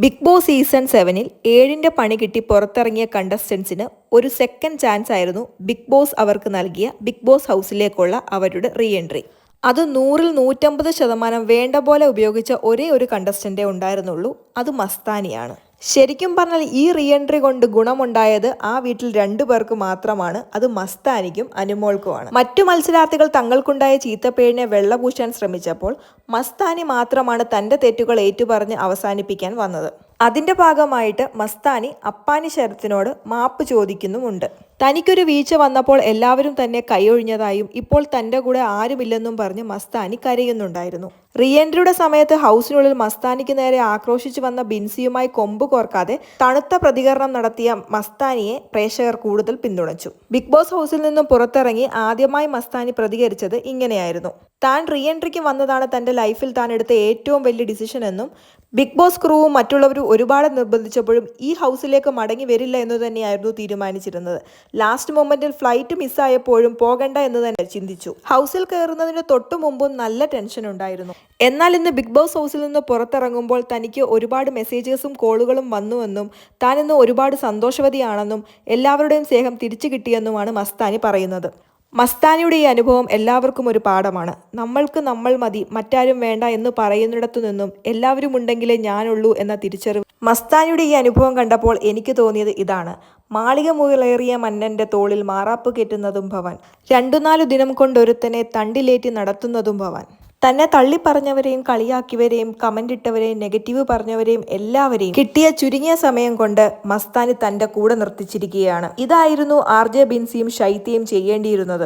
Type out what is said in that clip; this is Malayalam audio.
ബിഗ് ബോസ് സീസൺ 7-ൽ 7ന്റെ പണി കിട്ടി പുറത്തിറങ്ങിയ കണ്ടസ്റ്റൻസിന് ഒരു സെക്കൻഡ് ചാൻസ് ആയിരുന്നു ബിഗ് ബോസ് അവർക്ക് നൽകിയ ബിഗ് ബോസ് ഹൗസിലേക്കുള്ള അവരുടെ റീ എൻട്രി. അത് 100-ൽ 150% വേണ്ട പോലെ ഉപയോഗിച്ച ഒരേ ഒരു കണ്ടസ്റ്റന്റേ ഉണ്ടായിരുന്നുള്ളൂ, അത് മസ്താനിയാണ്. ശരിക്കും പറഞ്ഞാൽ ഈ റീ എൻട്രി കൊണ്ട് ഗുണമുണ്ടായത് ആ വീട്ടിൽ 2 പേർക്ക് മാത്രമാണ്, അത് മസ്താനിക്കും അനുമോൾക്കുമാണ്. മറ്റു മത്സരാർത്ഥികൾ തങ്ങൾക്കുണ്ടായ ചീത്തപ്പേരിനെ വെള്ളപൂശാൻ ശ്രമിച്ചപ്പോൾ മസ്താനി മാത്രമാണ് തന്റെ തെറ്റുകൾ ഏറ്റുപറഞ്ഞ് അവസാനിപ്പിക്കാൻ വന്നത്. അതിന്റെ ഭാഗമായിട്ട് മസ്താനി അപ്പാനി ശരത്തിനോട് മാപ്പ് ചോദിക്കുന്നുമുണ്ട്. തനിക്കൊരു വീഴ്ച വന്നപ്പോൾ എല്ലാവരും തന്നെ കൈയൊഴിഞ്ഞതായും ഇപ്പോൾ തന്റെ കൂടെ ആരുമില്ലെന്നും പറഞ്ഞ് മസ്താനി കരയുന്നുണ്ടായിരുന്നു. റീ എൻട്രിയുടെ സമയത്ത് ഹൗസിനുള്ളിൽ മസ്താനിക്ക് നേരെ ആക്രോശിച്ചു വന്ന ബിൻസിയുമായി കൊമ്പ് കോർക്കാതെ തണുത്ത പ്രതികരണം നടത്തിയ മസ്താനിയെ പ്രേക്ഷകർ കൂടുതൽ പിന്തുണച്ചു. ബിഗ് ബോസ് ഹൗസിൽ നിന്നും പുറത്തിറങ്ങി ആദ്യമായി മസ്താനി പ്രതികരിച്ചത് ഇങ്ങനെയായിരുന്നു. താൻ റീ എൻട്രിക്ക് വന്നതാണ് തന്റെ ലൈഫിൽ താൻ എടുത്ത ഏറ്റവും വലിയ ഡിസിഷൻ എന്നും ബിഗ് ബോസ് ക്രൂവും മറ്റുള്ളവരും ഒരുപാട് നിർബന്ധിച്ചപ്പോഴും ഈ ഹൗസിലേക്ക് മടങ്ങി വരില്ല എന്ന് തന്നെയായിരുന്നു തീരുമാനിച്ചിരുന്നത്. ലാസ്റ്റ് മൊമെന്റിൽ ഫ്ലൈറ്റ് മിസ്സായപ്പോഴും പോകണ്ട എന്ന് തന്നെ ചിന്തിച്ചു. ഹൗസിൽ കയറുന്നതിന് തൊട്ടു മുമ്പും നല്ല ടെൻഷൻ ഉണ്ടായിരുന്നു. എന്നാൽ ഇന്ന് ബിഗ് ബോസ് ഹൗസിൽ നിന്ന് പുറത്തിറങ്ങുമ്പോൾ തനിക്ക് ഒരുപാട് മെസ്സേജസും കോളുകളും വന്നുവെന്നും താൻ ഇന്ന് ഒരുപാട് സന്തോഷവതിയാണെന്നും എല്ലാവരുടെയും സ്നേഹം തിരിച്ചു കിട്ടിയെന്നുമാണ് മസ്താനി പറയുന്നത്. മസ്താനിയുടെ ഈ അനുഭവം എല്ലാവർക്കും ഒരു പാഠമാണ്. നമ്മൾക്ക് നമ്മൾ മതി, മറ്റാരും വേണ്ട എന്ന് പറയുന്നിടത്തു നിന്നും എല്ലാവരും ഉണ്ടെങ്കിലേ ഞാനുള്ളൂ എന്ന തിരിച്ചറിവ്. മസ്താനിയുടെ ഈ അനുഭവം കണ്ടപ്പോൾ എനിക്ക് തോന്നിയത് ഇതാണ്: മാളിക മുകളേറിയ മന്നന്റെ തോളിൽ മാറാപ്പ് കെട്ടുന്നതും ഭവാൻ, 2-4 ദിനം കൊണ്ടൊരുത്തനെ തണ്ടിലേറ്റി നടത്തുന്നതും ഭവാൻ. തന്നെ തള്ളിപ്പറഞ്ഞവരെയും കളിയാക്കിയവരെയും കമന്റ് ഇട്ടവരെയും നെഗറ്റീവ് പറഞ്ഞവരെയും എല്ലാവരെയും കിട്ടിയ ചുരുങ്ങിയ സമയം കൊണ്ട് മസ്താനി തന്റെ കൂടെ നിർത്തിച്ചിരിക്കുകയാണ്. ഇതായിരുന്നു RJ ബിൻസിയും ഷൈത്തിയും ചെയ്യേണ്ടിയിരുന്നത്.